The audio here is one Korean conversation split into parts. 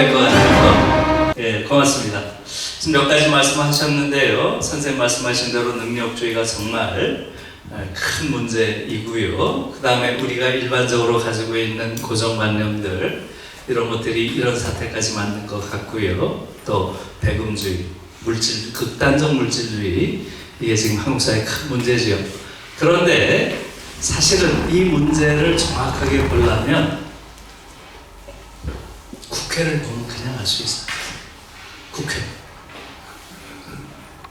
될 것 같아요. 예, 고맙습니다. 지금 몇 가지 말씀하셨는데요. 선생님 말씀하신 대로 능력주의가 정말 큰 문제이고요. 그 다음에 우리가 일반적으로 가지고 있는 고정관념들, 이런 것들이 이런 사태까지 만든 것 같고요. 또 배금주의, 극단적 물질주의, 이게 지금 한국 사회의 큰 문제지요. 그런데 사실은 이 문제를 정확하게 보려면 국회를 보면 그냥 알 수 있어요.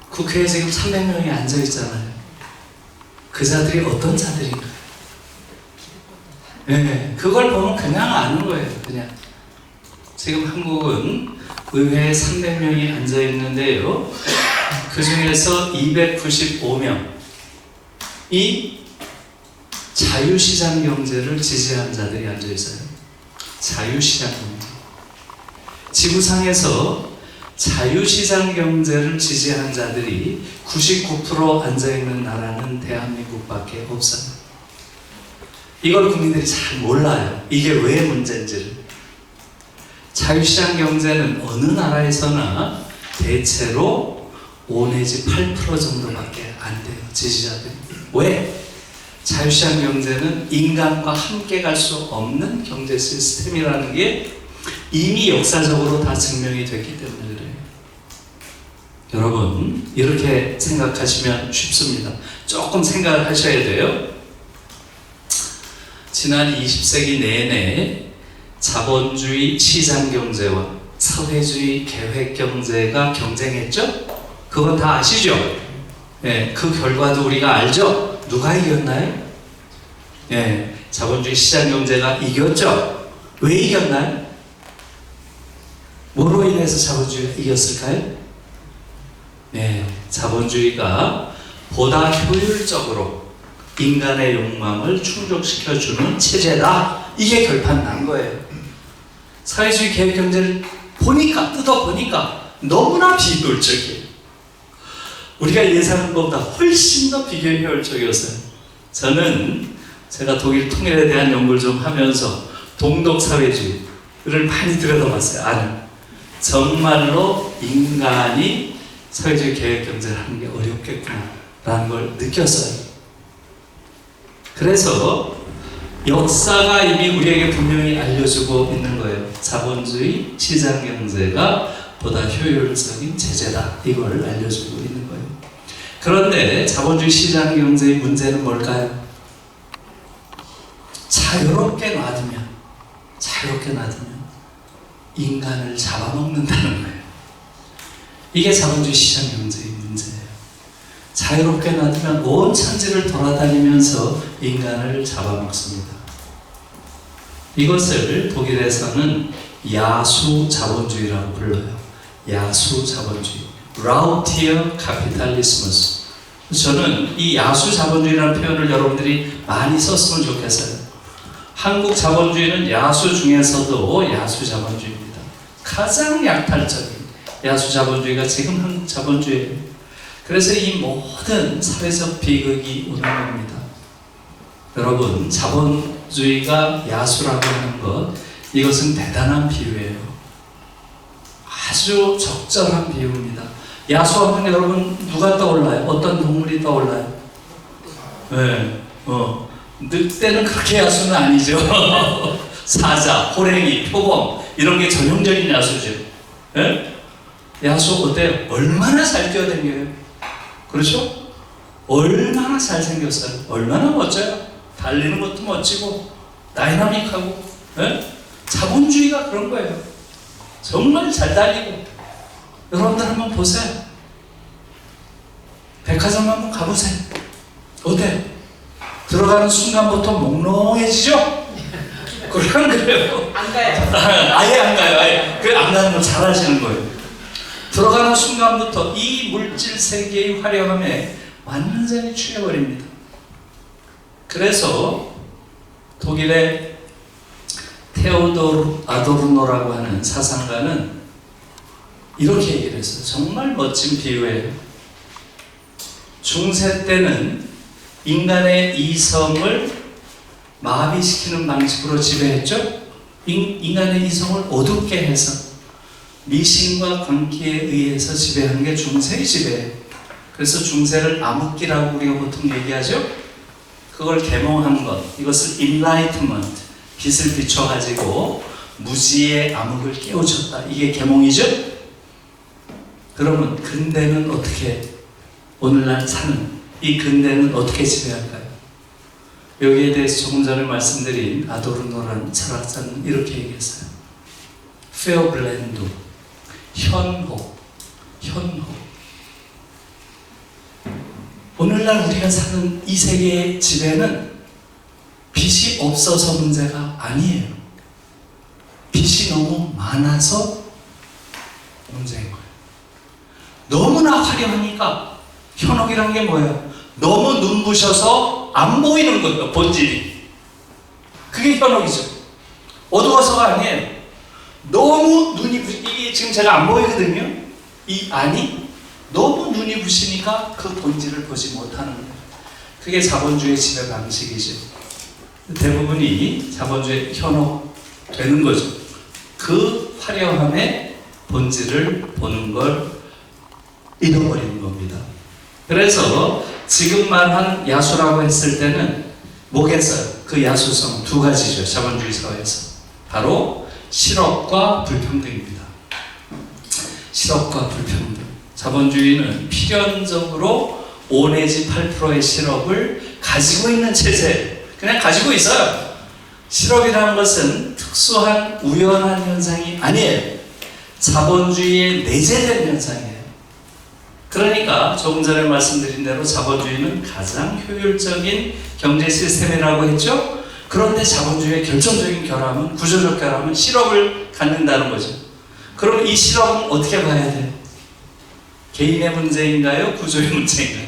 국회에 지금 300명이 앉아있잖아요. 그 자들이 어떤 자들인가? 네, 그걸 보면 그냥 아는 거예요. 그냥. 지금 한국은 의회에 300명이 앉아있는데요. 그 중에서 295명이 자유시장 경제를 지지한 자들이 앉아있어요. 자유시장 경제. 지구상에서 자유시장 경제를 지지한 자들이 99% 앉아있는 나라는 대한민국밖에 없어요. 이걸 국민들이 잘 몰라요. 이게 왜 문제인지를. 자유시장 경제는 어느 나라에서나 대체로 5 내지 8% 정도밖에 안 돼요. 지지자들이. 왜? 자유시장 경제는 인간과 함께 갈 수 없는 경제 시스템이라는 게 이미 역사적으로 다 증명이 됐기 때문에 그래요. 여러분, 이렇게 생각하시면 쉽습니다. 조금 생각을 하셔야 돼요. 지난 20세기 내내 자본주의 시장경제와 사회주의 계획경제가 경쟁했죠? 그건 다 아시죠? 네, 그 결과도 우리가 알죠? 누가 이겼나요? 네, 자본주의 시장경제가 이겼죠? 왜 이겼나요? 뭐로 인해서 자본주의가 이겼을까요? 네, 자본주의가 보다 효율적으로 인간의 욕망을 충족시켜주는 체제다. 이게 결판 난 거예요. 사회주의 계획경제를 뜯어보니까 너무나 비효율적이에요. 우리가 예상한 것보다 훨씬 더 비효율적이었어요. 제가 독일 통일에 대한 연구를 좀 하면서 동독 사회주의를 많이 들여다봤어요. 정말로 인간이 사회주의 계획경제를 하는 게 어렵겠구나라는 걸 느꼈어요. 그래서 역사가 이미 우리에게 분명히 알려주고 있는 거예요. 자본주의 시장경제가 보다 효율적인 제재다. 이걸 알려주고 있는 거예요. 그런데 자본주의 시장경제의 문제는 뭘까요? 자유롭게 놔두면 인간을 잡아먹는다는 거예요. 이게 자본주의 시장경제의 문제예요. 자유롭게 놔두면 온 천지를 돌아다니면서 인간을 잡아먹습니다. 이것을 독일에서는 야수 자본주의라고 불러요. 야수 자본주의. 라우티어 카피탈리스무스. 저는 이 야수 자본주의라는 표현을 여러분들이 많이 썼으면 좋겠어요. 한국 자본주의는 야수 중에서도 야수 자본주의입니다. 가장 약탈적인 야수 자본주의가 지금 한국 자본주의예요. 그래서 이 모든 사회적 비극이 오는 겁니다. 여러분, 자본주의가 야수라고 하는 것, 이것은 대단한 비유예요. 아주 적절한 비유입니다. 야수하면 여러분 누가 떠올라요? 어떤 동물이 떠올라요? 네, 늑대는 그렇게 야수는 아니죠. 사자, 호랭이, 표범 이런 게 전형적인 야수죠. 네? 야수 어때요? 얼마나 잘 뛰어다녀요? 그렇죠? 얼마나 잘생겼어요? 얼마나 멋져요? 달리는 것도 멋지고 다이나믹하고. 네? 자본주의가 그런 거예요. 정말 잘 달리고. 여러분들 한번 보세요. 백화점 한번 가보세요. 어때요? 들어가는 순간부터 몽롱해지죠? 그건 그래요. 안 가요. 아예 안 가요. 아예. 안 가는 걸 잘 하시는 거예요. 들어가는 순간부터 이 물질 세계의 화려함에 완전히 취해버립니다. 그래서 독일의 테오도르 아도르노라고 하는 사상가는 이렇게 얘기를 했어요. 정말 멋진 비유예요. 중세 때는 인간의 이성을 마비시키는 방식으로 지배했죠. 인간의 이성을 어둡게 해서 미신과 광기에 의해서 지배하는 게 중세의 지배예요. 그래서 중세를 암흑기라고 우리가 보통 얘기하죠. 그걸 계몽한 것, 이것을 enlightenment, 빛을 비춰가지고 무지의 암흑을 깨우쳤다. 이게 계몽이죠. 그러면 근대는 어떻게, 오늘날 사는 이 근대는 어떻게 지배할까요? 여기에 대해서 조금 전에 말씀드린 아도르노라는 철학자는 이렇게 얘기했어요. 페어블렌드, 현호. 오늘날 우리가 사는 이 세계의 지배는 빛이 없어서 문제가 아니에요. 빛이 너무 많아서 문제인 거예요. 너무나 화려하니까, 현혹이란 게 뭐예요? 너무 눈부셔서 안 보이는 거예요, 본질이. 그게 현혹이죠. 어두워서가 아니에요. 너무 눈이 이게 지금 제가 안 보이거든요. 이 안이 너무 눈이 부시니까 그 본질을 보지 못하는 거예요. 그게 자본주의 지배 방식이죠. 대부분이 자본주의 현혹되는 거죠. 그 화려함의 본질을 보는 걸 잃어버리는 겁니다. 그래서 지금 말한 야수라고 했을 때는 뭐겠어요? 그 야수성 두 가지죠. 자본주의 사회에서. 바로 실업과 불평등입니다. 실업과 불평등. 자본주의는 필연적으로 5 내지 8%의 실업을 가지고 있는 체제예요. 그냥 가지고 있어요. 실업이라는 것은 특수한 우연한 현상이 아니에요. 자본주의에 내재된 현상이에요. 그러니까 조금 전에 말씀드린 대로 자본주의는 가장 효율적인 경제 시스템이라고 했죠. 그런데 자본주의의 결정적인 결함은, 구조적 결함은 실업을 갖는다는 거죠. 그럼 이 실업은 어떻게 봐야 돼요? 개인의 문제인가요? 구조의 문제인가요?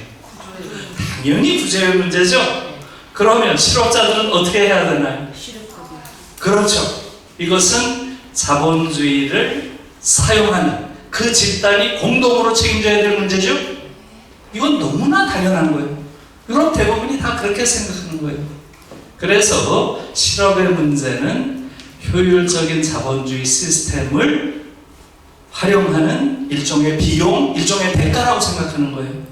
당연히 구조의 문제죠. 그러면 실업자들은 어떻게 해야 되나요? 그렇죠. 이것은 자본주의를 사용하는 그 집단이 공동으로 책임져야 될 문제죠. 이건 너무나 당연한 거예요. 유럽 대부분이 다 그렇게 생각하는 거예요. 그래서 실업의 문제는 효율적인 자본주의 시스템을 활용하는 일종의 비용, 일종의 대가라고 생각하는 거예요.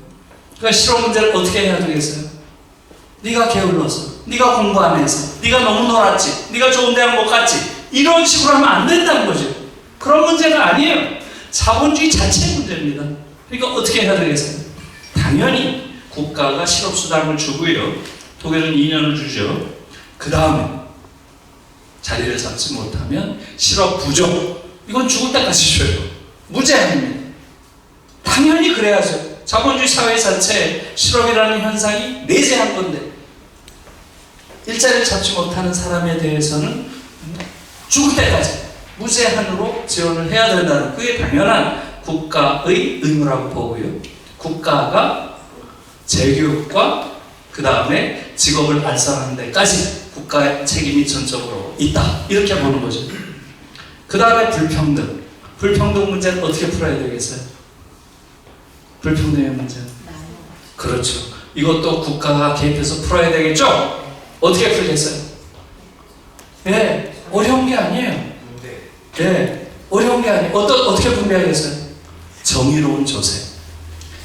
그러니까 실업 문제를 어떻게 해야 되겠어요? 네가 게을러서, 네가 공부 안 해서, 네가 너무 놀았지, 네가 좋은 대학 못 갔지, 이런 식으로 하면 안 된다는 거죠. 그런 문제가 아니에요. 자본주의 자체의 문제입니다. 그러니까 어떻게 해야 되겠어요? 당연히 국가가 실업수당을 주고요. 독일은 2년을 주죠. 그 다음에 자리를 잡지 못하면 실업 부족, 이건 죽을 때까지 줘요. 무제한입니다. 당연히 그래야죠. 자본주의 사회 자체에 실업이라는 현상이 내재한 건데, 일자리를 잡지 못하는 사람에 대해서는 죽을 때까지 무제한으로 지원을 해야 된다는, 그게 당연한 국가의 의무라고 보고요. 국가가 재교육과 그 다음에 직업을 발산하는 데까지 국가의 책임이 전적으로 있다, 이렇게 보는 거죠. 그 다음에 불평등. 불평등 문제는 어떻게 풀어야 되겠어요? 불평등의 문제는? 그렇죠. 이것도 국가가 개입해서 풀어야 되겠죠? 어떻게 풀겠어요? 네, 어려운 게 아니에요. 네, 어려운 게 아니에요. 어떻게 분배하겠어요? 정의로운 조세.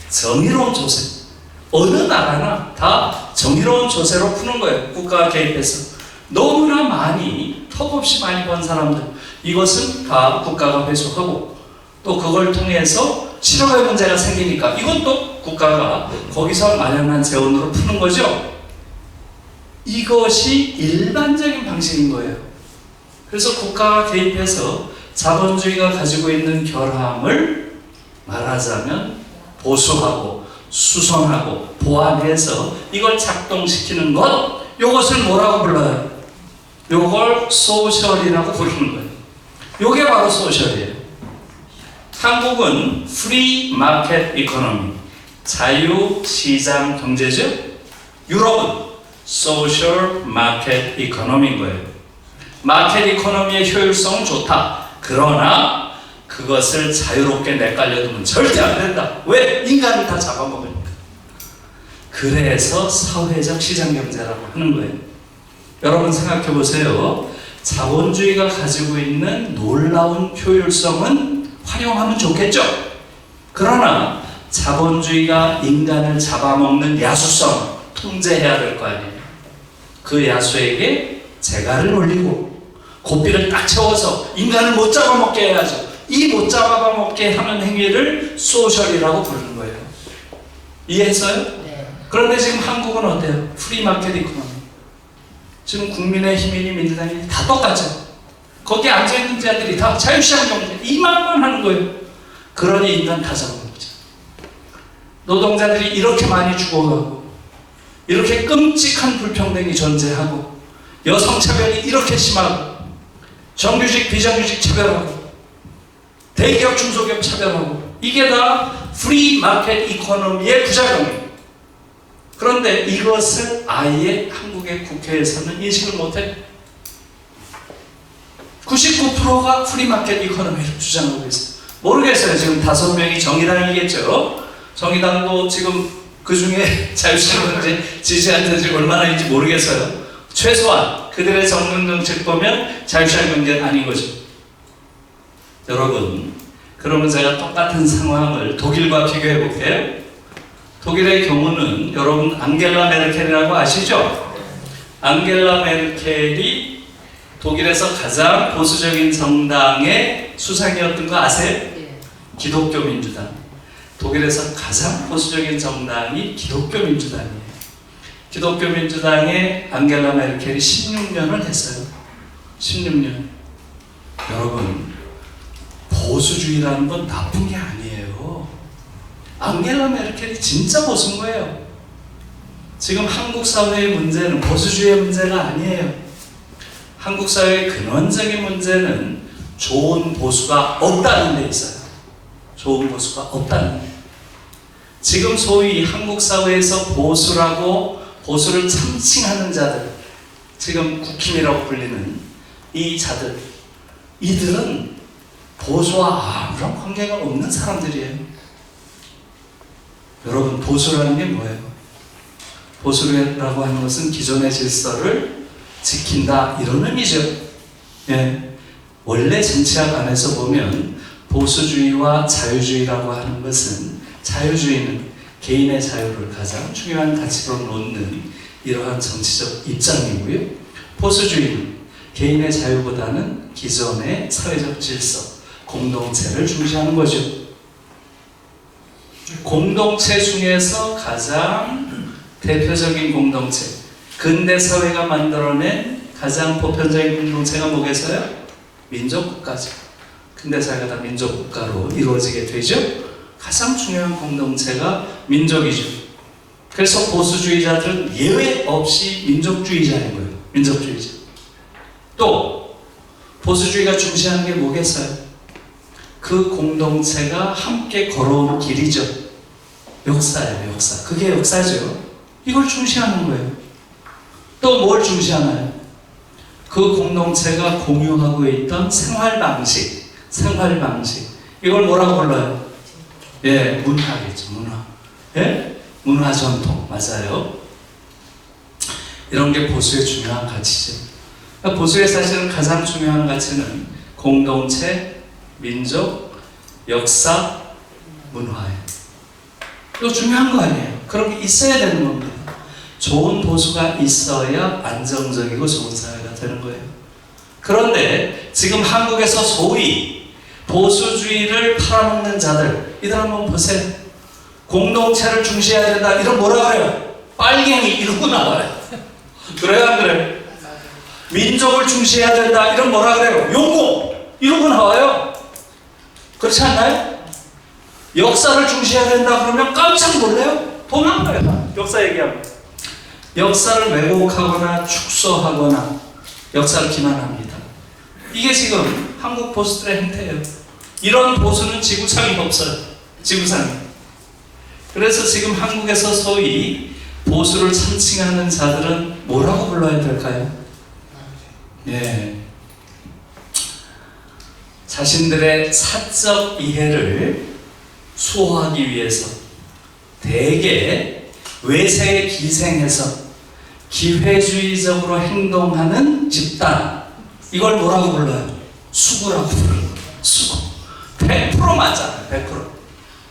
정의로운 조세. 어느 나라나 다 정의로운 조세로 푸는 거예요. 국가가 개입해서. 너무나 많이, 턱없이 많이 번 사람들, 이것은 다 국가가 회수하고, 또 그걸 통해서 실업의 문제가 생기니까 이것도 국가가 거기서 마련한 재원으로 푸는 거죠. 이것이 일반적인 방식인 거예요. 그래서 국가가 개입해서 자본주의가 가지고 있는 결함을 말하자면 보수하고 수선하고 보완해서 이걸 작동시키는 것, 이것을 뭐라고 불러요? 이걸 소셜이라고 부르는 거예요. 이게 바로 소셜이에요. 한국은 프리 마켓 이코노미, 자유시장 경제죠. 유럽은 소셜 마켓 이코노미인 거예요. 마켓 이코노미의 효율성은 좋다. 그러나 그것을 자유롭게 내깔려두면 절대 안 된다. 왜? 인간을 다 잡아먹으니까. 그래서 사회적 시장경제라고 하는 거예요. 여러분 생각해 보세요. 자본주의가 가지고 있는 놀라운 효율성은 활용하면 좋겠죠. 그러나 자본주의가 인간을 잡아먹는 야수성 통제해야 될 거 아니에요. 그 야수에게 재갈을 올리고 고삐를 딱 채워서 인간을 못 잡아먹게 해야죠. 이 못 잡아먹게 하는 행위를 소셜이라고 부르는 거예요. 이해했어요? 네. 그런데 지금 한국은 어때요? 프리마켓 이코노미. 지금 국민의힘이니 민주당이니 다 똑같죠. 거기에 앉아있는 자들이 다 자유시장 경제 이 말만 하는 거예요. 그러니 인간 다 잡아먹자. 노동자들이 이렇게 많이 죽어가고 이렇게 끔찍한 불평등이 존재하고 여성차별이 이렇게 심하고 정규직 비정규직 차별하고 대기업 중소기업 차별하고 이게 다 프리마켓 이코노미의 부작용이에요. 그런데 이것을 아예 한국의 국회에서는 인식을 못해요. 99%가 프리마켓 이코노미를 주장하고 있어요. 모르겠어요. 지금 5명이 정의당이겠죠. 정의당도 지금 그 중에 자유시장 경제 지지하는 지 얼마나인지 모르겠어요. 최소한 그들의 정론 정책 보면 자유시장 경제는 아닌 거죠. 여러분, 그러면 제가 똑같은 상황을 독일과 비교해 볼게요. 독일의 경우는 여러분 앙겔라 메르켈이라고 아시죠? 앙겔라 메르켈이 독일에서 가장 보수적인 정당의 수상이었던 거 아세요? 기독교 민주당. 독일에서 가장 보수적인 정당이 기독교 민주당이에요. 기독교 민주당의 앙겔라 메르켈이 16년을 했어요. 16년. 여러분, 보수주의라는 건 나쁜 게 아니에요. 앙겔라 메르켈이 진짜 보수인 거예요. 지금 한국 사회의 문제는 보수주의의 문제가 아니에요. 한국 사회의 근원적인 문제는 좋은 보수가 없다는 데 있어요. 좋은 보수가 없다는 데. 지금 소위 한국 사회에서 보수를 참칭하는 자들, 지금 국힘이라고 불리는 이 자들, 이들은 보수와 아무런 관계가 없는 사람들이에요. 여러분, 보수라는 게 뭐예요? 보수라고 하는 것은 기존의 질서를 지킨다, 이런 의미죠. 예. 원래 정치학 안에서 보면 보수주의와 자유주의라고 하는 것은, 자유주의는 개인의 자유를 가장 중요한 가치로 놓는 이러한 정치적 입장이고요. 보수주의는 개인의 자유보다는 기존의 사회적 질서, 공동체를 중시하는 거죠. 공동체 중에서 가장 대표적인 공동체, 근대 사회가 만들어낸 가장 보편적인 공동체가 뭐겠어요? 민족국가죠. 근대 사회가 다 민족국가로 이루어지게 되죠. 가장 중요한 공동체가 민족이죠. 그래서 보수주의자들은 예외 없이 민족주의자인 거예요. 민족주의자. 또 보수주의가 중시하는 게 뭐겠어요? 그 공동체가 함께 걸어온 길이죠. 역사예요, 역사. 그게 역사죠. 이걸 중시하는 거예요. 또 뭘 중시하나요? 그 공동체가 공유하고 있던 생활 방식. 이걸 뭐라고 불러요? 예, 문화겠죠, 문화. 예? 문화 전통, 맞아요. 이런 게 보수의 중요한 가치죠. 그러니까 보수의 사실은 가장 중요한 가치는 공동체, 민족, 역사, 문화예요. 이거 중요한 거 아니에요. 그런 게 있어야 되는 겁니다. 좋은 보수가 있어야 안정적이고 좋은 사회가 되는 거예요. 그런데 지금 한국에서 소위 보수주의를 팔아먹는 자들, 이들 한번 보세요. 공동체를 중시해야 된다, 이런 뭐라 그래요? 빨갱이 이러고 나와요. 그래요, 안 그래요? 민족을 중시해야 된다, 이런 뭐라 그래요? 용고 이러고 나와요. 그렇지 않나요? 역사를 중시해야 된다 그러면 깜짝 놀래요. 도망가요. 역사 얘기하면. 역사를 왜곡하거나 축소하거나 역사를 기만합니다. 이게 지금 한국 보수들의 행태예요. 이런 보수는 지구상이 없어요. 지구상이. 그래서 지금 한국에서 소위 보수를 참칭하는 자들은 뭐라고 불러야 될까요? 예. 자신들의 사적 이해를 수호하기 위해서 대개 외세에 기생해서 기회주의적으로 행동하는 집단, 이걸 뭐라고 불러요? 수구라고 불러요. 수구. 100% 맞잖아요. 100%.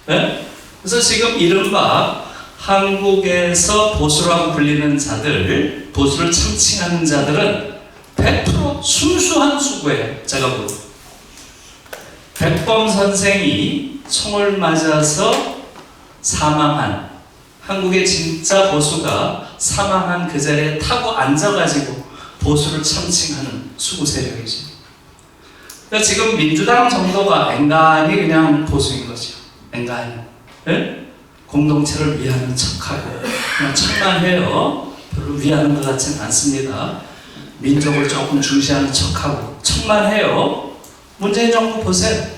네? 그래서 지금 이른바 한국에서 보수라고 불리는 자들, 보수를 창칭하는 자들은 100% 순수한 수구예요. 제가 보고. 백범 선생이 총을 맞아서 사망한, 한국의 진짜 보수가 사망한 그 자리에 타고 앉아가지고 보수를 참칭하는 수구 세력이죠. 그러니까 지금 민주당 정도가 앵간히 그냥 보수인 거죠. 앵간히. 네? 공동체를 위하는 척하고 그냥 척만 해요. 별로 위하는 것 같지는 않습니다. 민족을 조금 중시하는 척하고 척만 해요. 문재인 정부 보세요.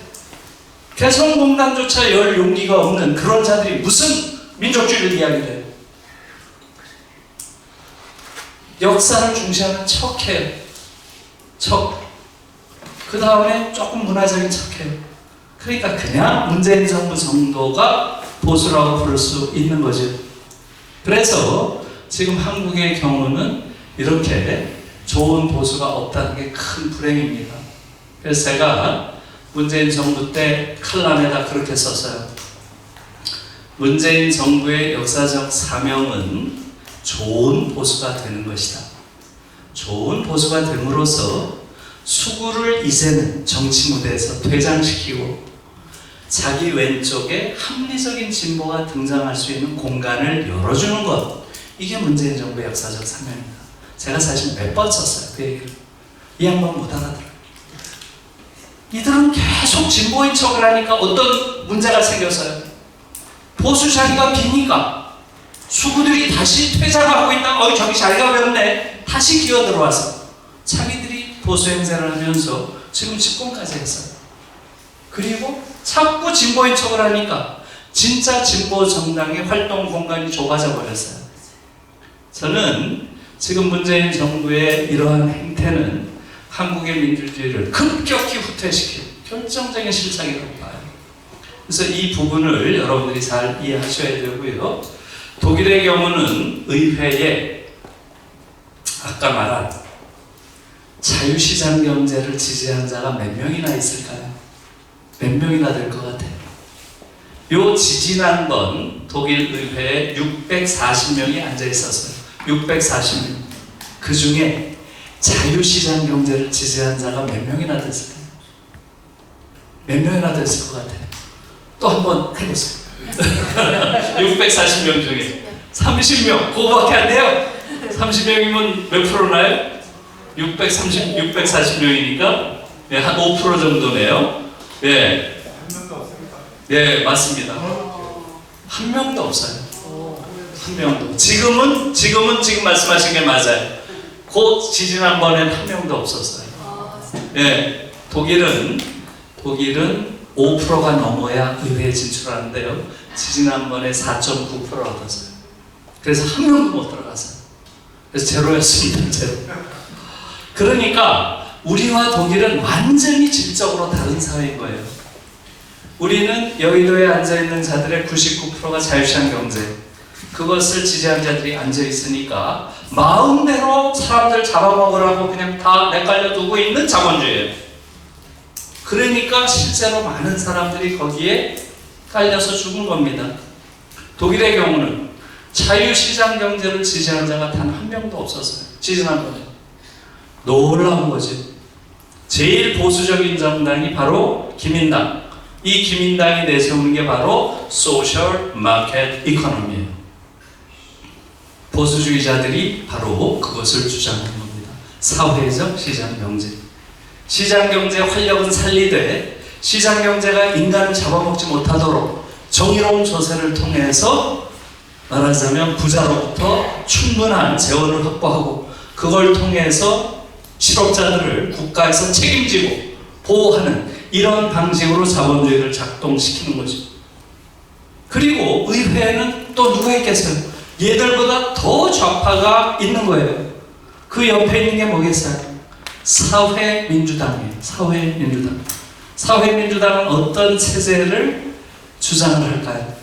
개성공단조차 열 용기가 없는 그런 자들이 무슨 민족주의를 이야기해요. 역사를 중시하는 척해요. 척. 그 다음에 조금 문화적인 척해요. 그러니까 그냥 문재인 정부 정도가 보수라고 부를 수 있는 거죠. 그래서 지금 한국의 경우는 이렇게 좋은 보수가 없다는 게 큰 불행입니다. 그래서 제가 문재인 정부 때 칼럼에다 그렇게 썼어요. 문재인 정부의 역사적 사명은 좋은 보수가 되는 것이다. 좋은 보수가 됨으로써 수구를 이제는 정치 무대에서 퇴장시키고 자기 왼쪽에 합리적인 진보가 등장할 수 있는 공간을 열어주는 것. 이게 문재인 정부의 역사적 사명입니다. 제가 사실 몇 번 썼어요. 그 얘기를. 이 양반 못 알아들어요. 이들은 계속 진보인 척을 하니까 어떤 문제가 생겼어요. 보수 자리가 비니까 수구들이 다시 퇴장하고 있다. 저기 자리가 비었네. 다시 기어들어와서 자기들이 보수 행세를 하면서 지금 집권까지 했어요. 그리고 자꾸 진보인 척을 하니까 진짜 진보 정당의 활동 공간이 좁아져 버렸어요. 저는 지금 문재인 정부의 이러한 행태는 한국의 민주주의를 급격히 후퇴시키는 결정적인 실상이라고 봐요. 그래서 이 부분을 여러분들이 잘 이해하셔야 되고요. 독일의 경우는 의회에 아까 말한 자유시장 경제를 지지한 자가 몇 명이나 있을까요? 몇 명이나 될 것 같아요? 요 지지난 건 독일 의회에 640명이 앉아 있었어요. 640명. 그 중에 자유시장 경제를 지지한 자가 몇 명이나 됐을까요? 몇 명이나 됐을 것 같아요? 또 한번 해보세요. 640명 중에 30명, 그거밖에 안 돼요. 30명이면 몇 프로나요? 640명이니까 네, 한 5% 정도네요. 예. 네, 맞습니다. 한 명도 없어요. 한 명도. 지금 말씀하신 게 맞아요. 그 지지난번엔 한 명도 없었어요. 예. 독일은 5%가 넘어야 의회에 진출하는데요. 지지난번에 4.9% 얻었어요. 그래서 한 명도 못 들어갔어요. 그래서 제로였습니다. 제로. 그러니까 우리와 독일은 완전히 질적으로 다른 사회인 거예요. 우리는 여의도에 앉아있는 자들의 99%가 자유시장 경제, 그것을 지지한 자들이 앉아있으니까 마음대로 사람들 잡아먹으라고 그냥 다 내깔려 두고 있는 자본주의예요. 그러니까 실제로 많은 사람들이 거기에 깔려서 죽은 겁니다. 독일의 경우는 자유시장 경제를 지지한 자가 단 한 명도 없었어요. 지지난번에. 놀라운 거지. 제일 보수적인 정당이 바로 기민당. 이 기민당이 내세우는 게 바로 소셜 마켓 이코노미예요. 보수주의자들이 바로 그것을 주장하는 겁니다. 사회적 시장 경제. 시장 경제 활력은 살리되 시장 경제가 인간을 잡아먹지 못하도록 정의로운 조세를 통해서 말하자면 부자로부터 충분한 재원을 확보하고 그걸 통해서 실업자들을 국가에서 책임지고 보호하는 이런 방식으로 자본주의를 작동시키는 거죠. 그리고 의회에는 또 누가 있겠어요? 얘들보다 더 좌파가 있는 거예요. 그 옆에 있는 게 뭐겠어요? 사회민주당이에요. 사회민주당. 사회민주당은 어떤 체제를 주장을 할까요?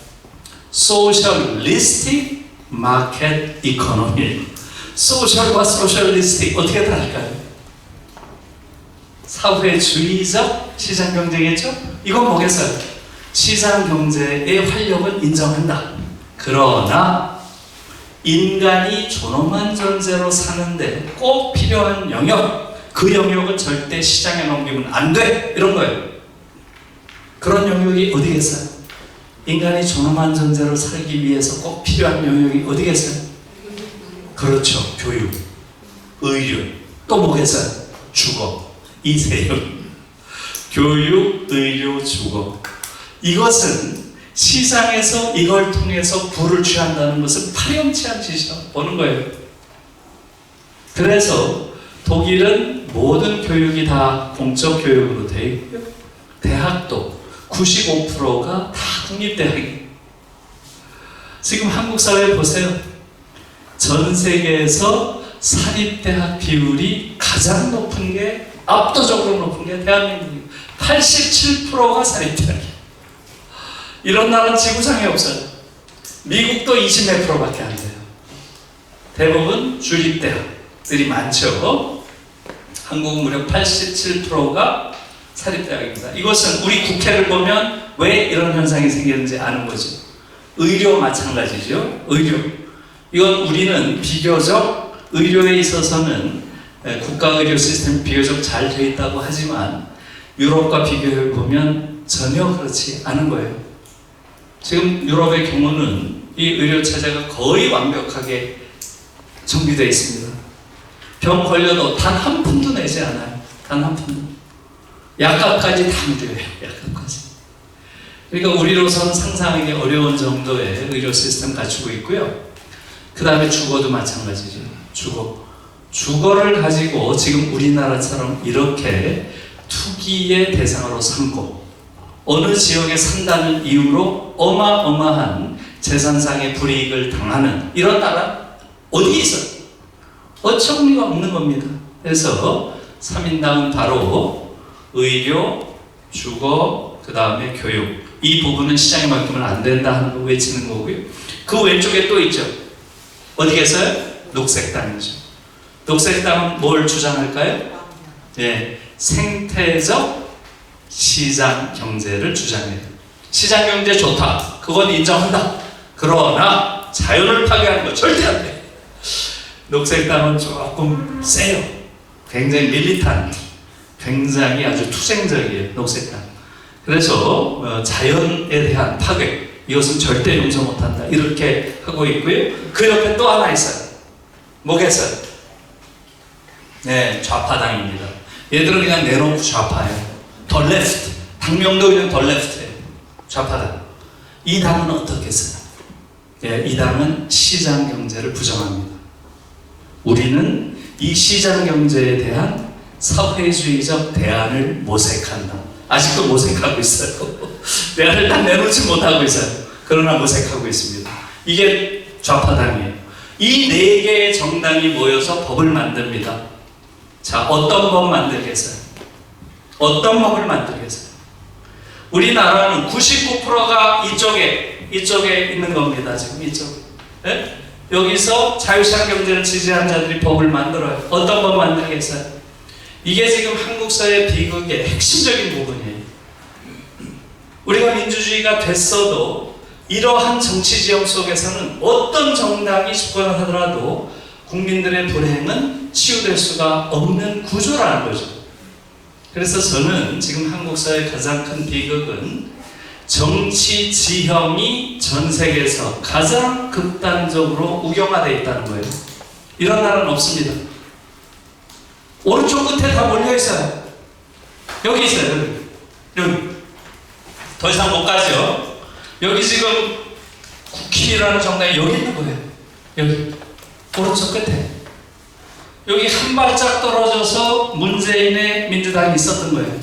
소셜리스틱 마켓 이코노미. 소셜과 소셜리스틱 어떻게 다를까요? 사회주의적 시장경제겠죠? 이건 뭐겠어요? 시장 경제의 활력은 인정한다. 그러나 인간이 존엄한 존재로 사는데 꼭 필요한 영역, 그 영역은 절대 시장에 넘기면 안 돼. 이런 거예요. 그런 영역이 어디겠어요? 인간이 존엄한 존재로 살기 위해서 꼭 필요한 영역이 어디겠어요? 그렇죠. 교육, 의료, 또 뭐겠어요? 주거. 이 세 영. 교육, 의료, 주거. 이것은 시장에서 이걸 통해서 부를 취한다는 것은 파렴치한 짓이야 보는 거예요. 그래서 독일은 모든 교육이 다 공적 교육으로 되어 있고요. 대학도 95%가 다 국립대학이에요. 지금 한국 사회 보세요. 전 세계에서 사립대학 비율이 가장 높은 게, 압도적으로 높은 게 대한민국이에요. 87%가 사립대학이에요. 이런 나라는 지구상에 없어요. 미국도 20 몇 프로밖에 안 돼요. 대부분 주립대학들이 많죠. 한국은 무려 87%가 사립대학입니다. 이것은 우리 국회를 보면 왜 이런 현상이 생겼는지 아는 거죠. 의료 마찬가지죠. 의료. 이건 우리는 비교적 의료에 있어서는 국가의료 시스템이 비교적 잘 되어 있다고 하지만 유럽과 비교해 보면 전혀 그렇지 않은 거예요. 지금 유럽의 경우는 이 의료 체제가 거의 완벽하게 정비되어 있습니다. 병 걸려도 단 한 푼도 내지 않아요. 단 한 푼도. 약값까지 다 무료예요. 약값까지. 그러니까 우리로서는 상상하기 어려운 정도의 의료 시스템 갖추고 있고요. 그 다음에 주거도 마찬가지죠. 주거를 가지고 지금 우리나라처럼 이렇게 투기의 대상으로 삼고 어느 지역에 산다는 이유로 어마어마한 재산상의 불이익을 당하는 이런 나라 어디 있어요? 어처구니가 없는 겁니다. 그래서 3인당은 바로 의료, 주거, 그 다음에 교육, 이 부분은 시장에 맡기면 안 된다 하는 거 외치는 거고요. 그 왼쪽에 또 있죠. 어디겠어요? 녹색당이죠. 녹색당은 뭘 주장할까요? 예, 생태적 시장 경제를 주장해요. 시장 경제 좋다. 그건 인정한다. 그러나 자연을 파괴하는 거 절대 안 돼. 녹색당은 조금 세요. 굉장히 밀리탄트, 굉장히 아주 투쟁적이에요. 녹색당. 그래서 자연에 대한 파괴, 이것은 절대 용서 못한다. 이렇게 하고 있고요. 그 옆에 또 하나 있어요. 뭐겠어요? 네, 좌파당입니다. 얘들은 그냥 내놓고 좌파예요. 더 레프트. 당명도 그냥 더 레프트예요. 좌파당. 이 당은 어떻겠어요? 예, 이 당은 시장 경제를 부정합니다. 우리는 이 시장 경제에 대한 사회주의적 대안을 모색한다. 아직도 모색하고 있어요. 대안을 다 내놓지 못하고 있어요. 그러나 모색하고 있습니다. 이게 좌파당이에요. 이 네 개의 정당이 모여서 법을 만듭니다. 자, 어떤 법 만들겠어요? 어떤 법을 만들겠어요? 우리나라는 99%가 이쪽에 있는 겁니다. 지금 이쪽. 네? 여기서 자유시장 경제를 지지한 자들이 법을 만들어요. 어떤 법 만들겠어요? 이게 지금 한국 사회 비극의 핵심적인 부분이에요. 우리가 민주주의가 됐어도 이러한 정치 지형 속에서는 어떤 정당이 집권을 하더라도 국민들의 불행은 치유될 수가 없는 구조라는 거죠. 그래서 저는 지금 한국 사회의 가장 큰 비극은 정치 지형이 전 세계에서 가장 극단적으로 우경화되어 있다는 거예요. 이런 나라는 없습니다. 오른쪽 끝에 다 몰려 있어요. 여기 있어요. 여기. 더 이상 못 가죠. 여기 지금 국힘이라는 정당이 여기 있는 거예요. 여기. 오른쪽 끝에. 여기 한 발짝 떨어져서 문재인의 민주당이 있었던 거예요.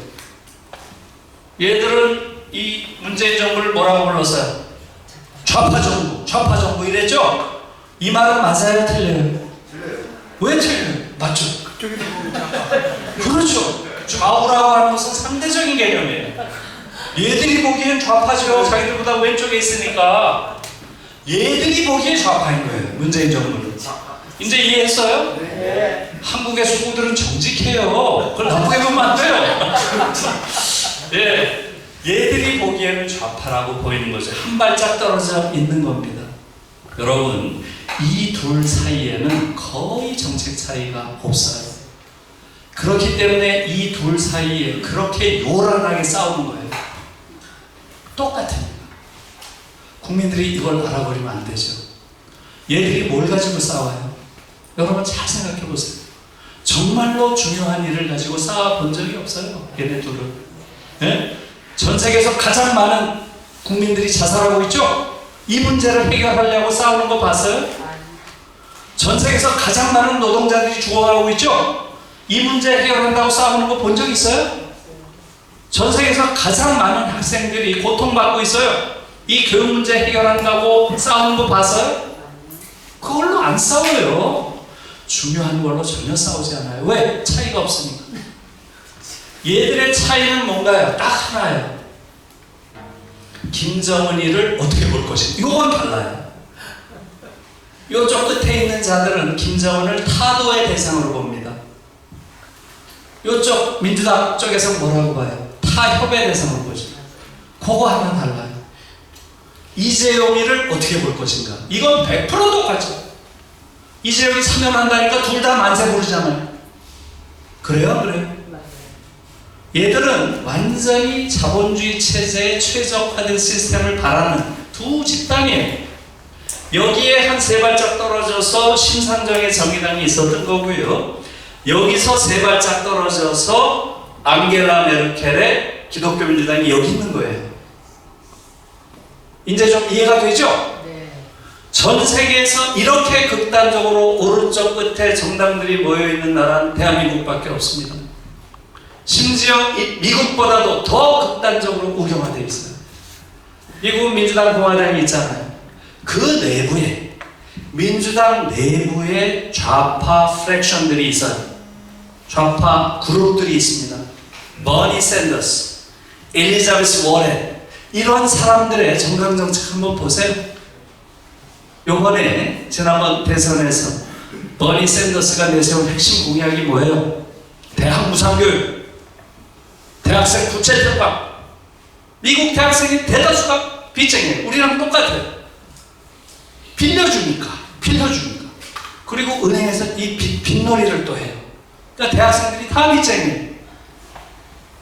얘들은 이 문재인 정부를 뭐라고 불렀어요? 좌파 정부 이랬죠? 이 말은 맞아요? 틀려요? 왜 틀려요? 맞죠? 그렇죠. 좌우라고 하는 것은 상대적인 개념이에요. 얘들이 보기엔 좌파죠. 자기들보다 왼쪽에 있으니까. 얘들이 보기엔 좌파인 거예요. 문재인 정부는. 이제 이해했어요? 네. 한국의 수구들은 정직해요. 그걸 나쁘게 보면 안 돼요. 예. 얘들이 보기에는 좌파라고 보이는 거죠. 한 발짝 떨어져 있는 겁니다. 여러분, 이 둘 사이에는 거의 정책 차이가 없어요. 그렇기 때문에 이 둘 사이에 그렇게 요란하게 싸우는 거예요. 똑같습니다. 국민들이 이걸 알아버리면 안 되죠. 얘들이 뭘 가지고 싸워요? 여러분 잘 생각해 보세요. 정말로 중요한 일을 가지고 싸워본 적이 없어요. 얘네 둘은. 네? 전 세계에서 가장 많은 국민들이 자살하고 있죠? 이 문제를 해결하려고 싸우는 거 봤어요? 전 세계에서 가장 많은 노동자들이 죽어가고 있죠? 이 문제 해결한다고 싸우는 거 본 적 있어요? 전 세계에서 가장 많은 학생들이 고통받고 있어요. 이 교육 문제 해결한다고 싸우는 거 봤어요? 그걸로 안 싸워요. 중요한 걸로 전혀 싸우지 않아요. 왜? 차이가 없으니까. 얘들의 차이는 뭔가요? 딱 하나예요. 김정은이를 어떻게 볼 것인가. 이건 달라요. 이쪽 끝에 있는 자들은 김정은을 타도의 대상으로 봅니다. 이쪽 민주당 쪽에서 뭐라고 봐요? 타협의 대상으로 보죠. 그거 하나 달라요. 이재용이를 어떻게 볼 것인가. 이건 100% 똑같죠. 이재용이 사면한다니까 둘 다 만세 부르잖아요. 그래요? 그래요? 얘들은 완전히 자본주의 체제에 최적화된 시스템을 바라는 두 집단이에요. 여기에 한 세 발짝 떨어져서 심상정의 정의당이 있었던 거고요. 여기서 세 발짝 떨어져서 앙겔라 메르켈의 기독교 민주당이 여기 있는 거예요. 이제 좀 이해가 되죠? 네. 전 세계에서 이렇게 극단적으로 오른쪽 끝에 정당들이 모여있는 나라는 대한민국밖에 없습니다. 심지어 미국보다도 더 극단적으로 우경화되어 있어요. 미국 민주당 공화당이 있잖아요. 그 내부에 민주당 내부에 좌파 프랙션들이 있어요. 좌파 그룹들이 있습니다. 버니 샌더스, 엘리자베스 워렌, 이런 사람들의 정강정책 한번 보세요. 요번에 지난번 대선에서 버니 샌더스가 내세운 핵심 공약이 뭐예요? 대학 무상교육, 대학생 구체평가. 미국 대학생이 대다수가 빚쟁이에요. 우리랑 똑같아요. 빌려주니까. 그리고 은행에서 이 빚놀이를 또 해요. 그러니까 대학생들이 다 빚쟁이에요.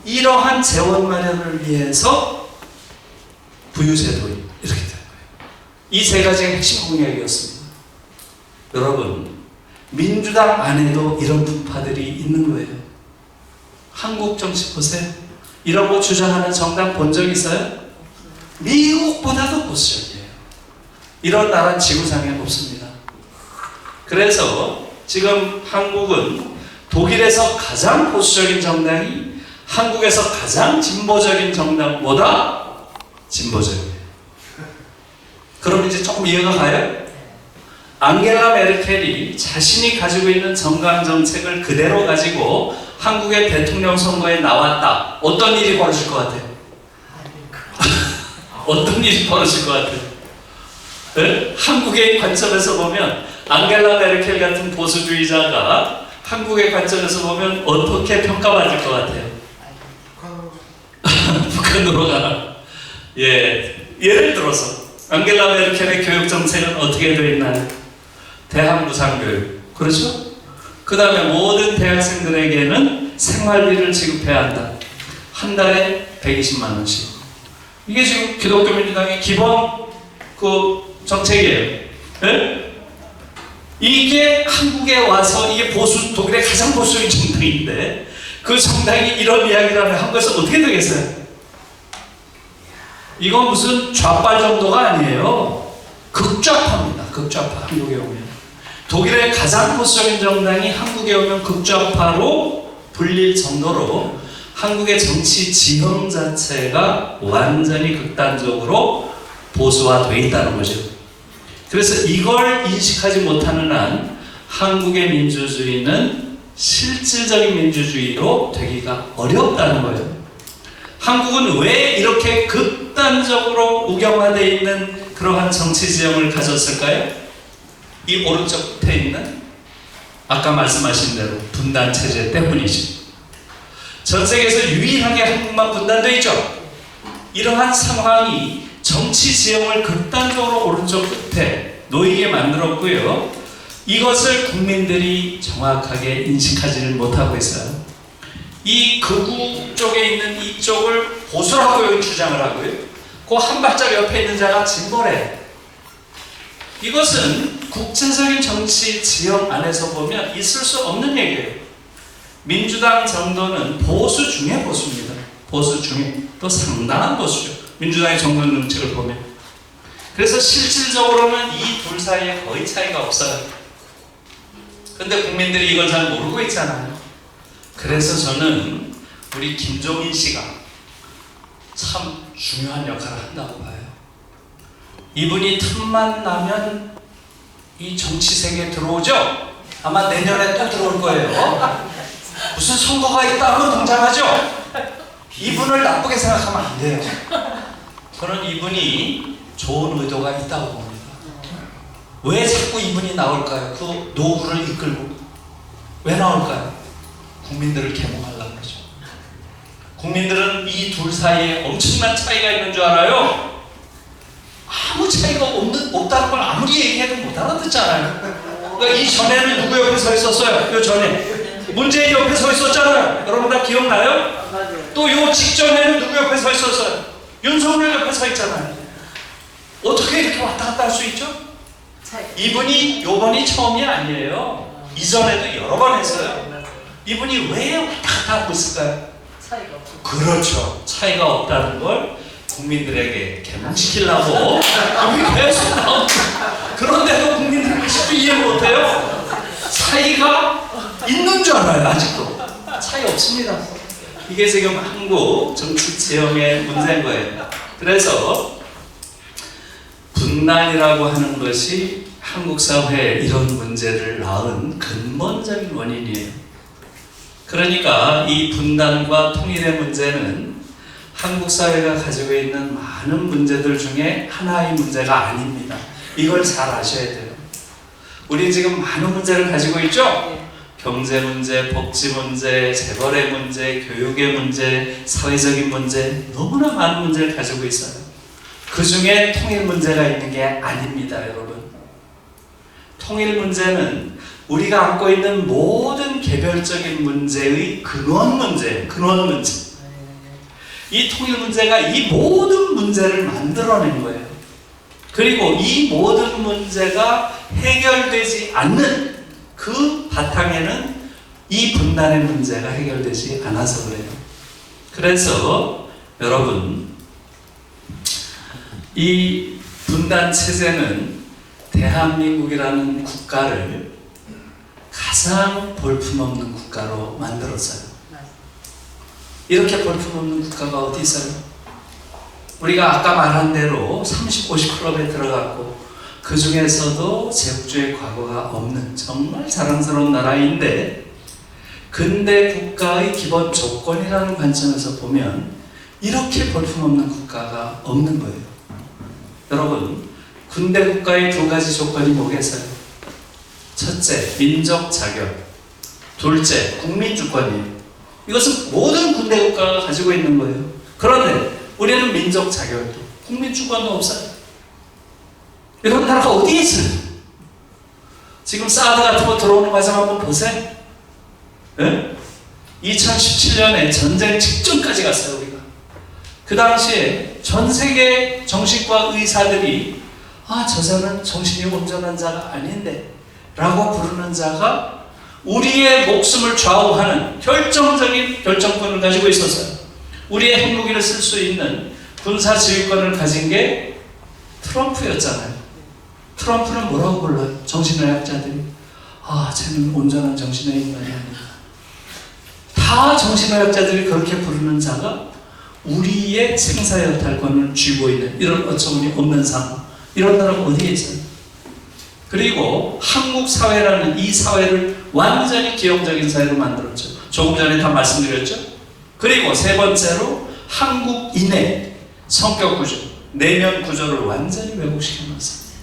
이러한 재원 마련을 위해서 부유제도 이렇게 된 거예요. 이 세 가지가 핵심 공약이었습니다. 여러분, 민주당 안에도 이런 분파들이 있는 거예요. 한국 정치 보세요. 이런 거 주장하는 정당 본 적 있어요? 미국보다도 보수적이에요. 이런 나라 지구상에 없습니다. 그래서 지금 한국은 독일에서 가장 보수적인 정당이 한국에서 가장 진보적인 정당보다 진보적이에요. 그럼 이제 조금 이해가 가요? 앙겔라 메르켈이 자신이 가지고 있는 정강 정책을 그대로 가지고 한국의 대통령 선거에 나왔다. 어떤 일이 벌어질 것 같아요? 어떤 일이 벌어질 것 같아요? 네? 한국의 관점에서 보면 앙겔라 메르켈 같은 보수주의자가 한국의 관점에서 보면 어떻게 평가받을 것 같아요? 북한으로 가라. 예, 예를 들어서 앙겔라 메르켈의 교육 정책은 어떻게 되어 있나요? 대학 무상교육, 그렇죠? 그 다음에 모든 대학생들에게는 생활비를 지급해야 한다. 한 달에 120만 원씩. 이게 지금 기독교 민주당의 기본 그 정책이에요. 네? 이게 한국에 와서 이게 독일의 가장 보수적인 정당인데 그 정당이 이런 이야기를 하면 한국에서 어떻게 되겠어요? 이건 무슨 좌빨 정도가 아니에요. 극좌파입니다. 극좌파. 한국에 오면 독일의 가장 보수적인 정당이 한국에 오면 극좌파로 불릴 정도로 한국의 정치 지형 자체가 완전히 극단적으로 보수화되어 있다는 거죠. 그래서 이걸 인식하지 못하는 한 한국의 민주주의는 실질적인 민주주의로 되기가 어렵다는 거예요. 한국은 왜 이렇게 극단적으로 우경화되어 있는 그러한 정치 지형을 가졌을까요? 이 오른쪽 끝에 있는 아까 말씀하신 대로 분단 체제 때문이죠. 전 세계에서 유일하게 한국만 분단되어 있죠. 이러한 상황이 정치 지형을 극단적으로 오른쪽 끝에 놓이게 만들었고요. 이것을 국민들이 정확하게 인식하지를 못하고 있어요. 이 극우 쪽에 있는 이쪽을 보수라고 주장을 하고요. 그 한 발짝 옆에 있는 자가 진보래. 이것은 국제적인 정치 지형 안에서 보면 있을 수 없는 얘기예요. 민주당 정도는 보수 중에 보수입니다. 보수 중에 또 상당한 보수죠. 민주당의 정권 정책을 보면. 그래서 실질적으로는 이 둘 사이에 거의 차이가 없어요. 근데 국민들이 이걸 잘 모르고 있잖아요. 그래서 저는 우리 김종인 씨가 참 중요한 역할을 한다고 봐요. 이분이 틈만 나면 이 정치 세계에 들어오죠? 아마 내년에 또 들어올 거예요. 무슨 선거가 있다면 등장하죠? 이분을 나쁘게 생각하면 안 돼요. 저는 이분이 좋은 의도가 있다고 봅니다. 왜 자꾸 이분이 나올까요? 그 노후를 이끌고 왜 나올까요? 국민들을 계몽하려고 그러죠. 국민들은 이 둘 사이에 엄청난 차이가 있는 줄 알아요. 아무 차이가 없다는 걸 아무리 얘기해도 못 알아듣잖아요. 그러니까 이 전에는 누구 옆에 서 있었어요? 요 전에 문재인 옆에 서 있었잖아요. 여러분 다 기억나요? 또 요 직전에는 누구 옆에 서 있었어요? 윤석열 옆에 서 있잖아요. 어떻게 이렇게 왔다 갔다 할 수 있죠? 이분이 요번이 처음이 아니에요. 이전에도 여러 번 했어요. 이분이 왜 왔다 갔다 하고 있을까요? 차이가 없고. 그렇죠. 차이가 없다는 걸 국민들에게 개몽시키려고 여기 계속 나오죠. 그런데도 국민들이 아직도 이해 못해요. 차이가 있는 줄 알아요. 아직도 차이 없습니다. 이게 지금 한국 정치 지형의 문제인 거예요. 그래서 분단이라고 하는 것이 한국 사회에 이런 문제를 낳은 근본적인 원인이에요. 그러니까 이 분단과 통일의 문제는 한국 사회가 가지고 있는 많은 문제들 중에 하나의 문제가 아닙니다. 이걸 잘 아셔야 돼요. 우리 지금 많은 문제를 가지고 있죠? 경제 문제, 복지 문제, 재벌의 문제, 교육의 문제, 사회적인 문제, 너무나 많은 문제를 가지고 있어요. 그 중에 통일 문제가 있는 게 아닙니다, 여러분. 통일 문제는 우리가 안고 있는 모든 개별적인 문제의 근원 문제. 이 통일 문제가 이 모든 문제를 만들어낸 거예요. 그리고 이 모든 문제가 해결되지 않는 그 바탕에는 이 분단의 문제가 해결되지 않아서 그래요. 그래서 여러분, 이 분단 체제는 대한민국이라는 국가를 가장 볼품없는 국가로 만들었어요. 이렇게 볼품없는 국가가 어디 있어요? 우리가 아까 말한 대로 30, 50클럽에 들어갔고 그 중에서도 제국주의 과거가 없는 정말 자랑스러운 나라인데 근대 국가의 기본 조건이라는 관점에서 보면 이렇게 볼품없는 국가가 없는 거예요. 여러분, 군대 국가의 두 가지 조건이 뭐겠어요? 첫째, 민족 자격. 둘째, 국민 주권이에요. 이것은 모든 군대 국가가 가지고 있는 거예요. 그런데 우리는 민족 자격도 국민 주권도 없어요. 이런 나라가 어디에 있어요? 지금 사드 같은 거 들어오는 과정 한번 보세요. 네? 2017년에 전쟁 직전까지 갔어요, 우리가. 그 당시에 전 세계 정신과 의사들이 저 사람은 정신이 온전한 자가 아닌데 라고 부르는 자가 우리의 목숨을 좌우하는 결정적인 결정권을 가지고 있었어요. 우리의 핵무기를 쓸 수 있는 군사 지휘권을 가진 게 트럼프였잖아요. 트럼프는 뭐라고 불러요? 정신의학자들이 쟤는 온전한 정신의 인간이 아니다. 다 정신의학자들이 그렇게 부르는 자가 우리의 생사여탈권을 쥐고 있는 이런 어처구니 없는 상황. 이런 나라가 어디에 있어요? 그리고 한국 사회라는 이 사회를 완전히 기형적인 사회로 만들었죠. 조금 전에 다 말씀드렸죠. 그리고 세 번째로 한국인의 성격 구조, 내면 구조를 완전히 왜곡시켜놨습니다.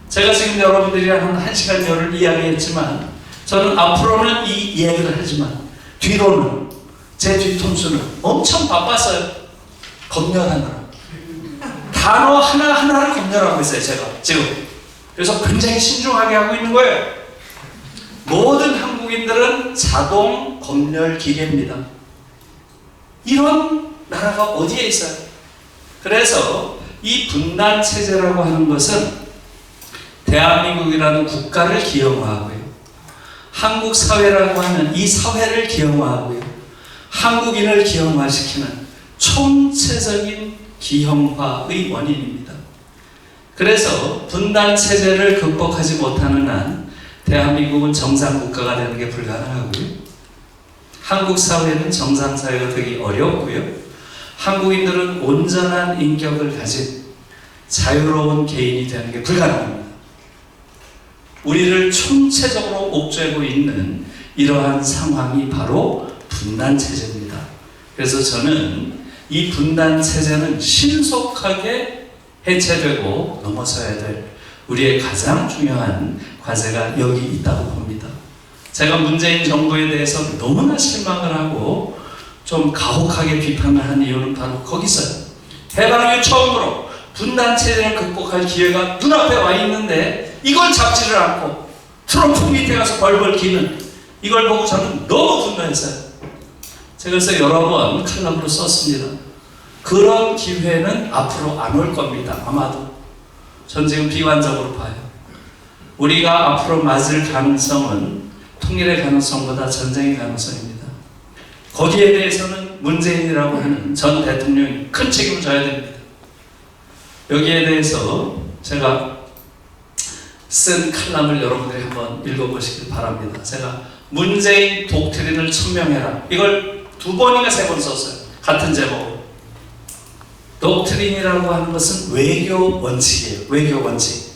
제가 지금 여러분들이랑 한 1시간여를 이야기했지만 저는 앞으로는 이 이야기를 하지만 뒤로는 제 뒤통수는 엄청 바빴어요. 검열하느라. 단어 하나하나를 검열하고 있어요, 제가 지금. 그래서 굉장히 신중하게 하고 있는 거예요. 모든 한국인들은 자동 검열 기계입니다. 이런 나라가 어디에 있어요? 그래서 이 분단 체제라고 하는 것은 대한민국이라는 국가를 기형화하고요, 한국 사회라고 하는 이 사회를 기형화하고요, 한국인을 기형화시키는 총체적인 기형화의 원인입니다. 그래서 분단 체제를 극복하지 못하는 한 대한민국은 정상국가가 되는 게 불가능하고요, 한국 사회는 정상사회가 되기 어렵고요, 한국인들은 온전한 인격을 가진 자유로운 개인이 되는 게 불가능합니다. 우리를 총체적으로 옥죄고 있는 이러한 상황이 바로 분단 체제입니다. 그래서 저는 이 분단 체제는 신속하게 해체되고 넘어서야 될 우리의 가장 중요한 과제가 여기 있다고 봅니다. 제가 문재인 정부에 대해서 너무나 실망을 하고 좀 가혹하게 비판을 한 이유는 바로 거기서요. 해방 이후 처음으로 분단 체제를 극복할 기회가 눈앞에 와 있는데 이걸 잡지를 않고 트럼프 밑에 가서 벌벌 기는 이걸 보고 저는 너무 분노했어요. 제가 그래서 여러 번 칼럼으로 썼습니다. 그런 기회는 앞으로 안 올 겁니다. 아마도. 전 지금 비관적으로 봐요. 우리가 앞으로 맞을 가능성은 통일의 가능성보다 전쟁의 가능성입니다. 거기에 대해서는 문재인이라고 하는 전 대통령이 큰 책임을 져야 됩니다. 여기에 대해서 제가 쓴 칼럼을 여러분들이 한번 읽어보시길 바랍니다. 제가 문재인 독트린을 천명해라. 이걸 2번인가 3번 썼어요. 같은 제목으로. 독트린이라고 하는 것은 외교 원칙이에요. 외교 원칙.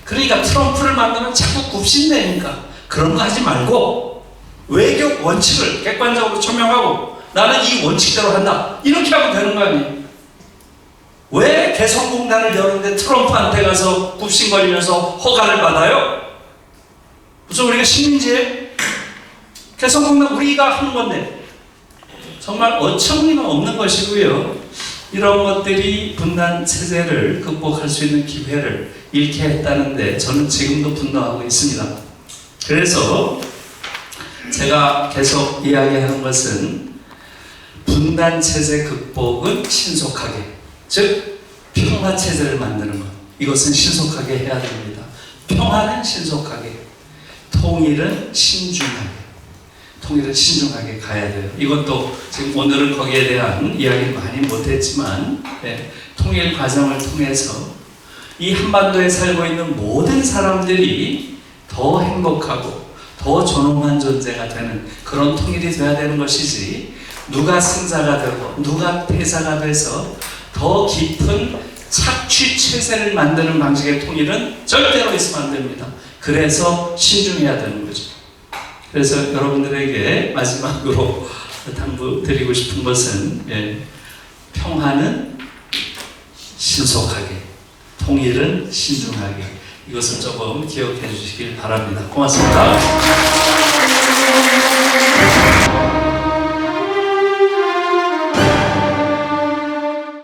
그러니까 트럼프를 만나면 자꾸 굽신대니까 그런 거 하지 말고 외교 원칙을 객관적으로 천명하고 나는 이 원칙대로 한다. 이렇게 하면 되는 거 아니에요? 왜 개성공단을 여는데 트럼프한테 가서 굽신거리면서 허가를 받아요? 무슨 우리가 식민지예요? 개성공단 우리가 하는 건데 정말 어처구니가 없는 것이고요. 이런 것들이 분단 체제를 극복할 수 있는 기회를 잃게 했다는데 저는 지금도 분노하고 있습니다. 그래서 제가 계속 이야기하는 것은 분단 체제 극복은 신속하게, 즉 평화 체제를 만드는 것, 이것은 신속하게 해야 됩니다. 평화는 신속하게, 통일은 신중하게 가야 돼요. 이것도 지금 오늘은 거기에 대한 이야기를 많이 못했지만 통일 과정을 통해서 이 한반도에 살고 있는 모든 사람들이 더 행복하고 더 존엄한 존재가 되는 그런 통일이 돼야 되는 것이지, 누가 승자가 되고 누가 패자가 돼서 더 깊은 착취 체제를 만드는 방식의 통일은 절대로 있으면 안 됩니다. 그래서 신중해야 되는 거죠. 그래서 여러분들에게 마지막으로 당부드리고 싶은 것은 평화는 신속하게, 통일은 신중하게, 이것을 조금 기억해 주시길 바랍니다. 고맙습니다.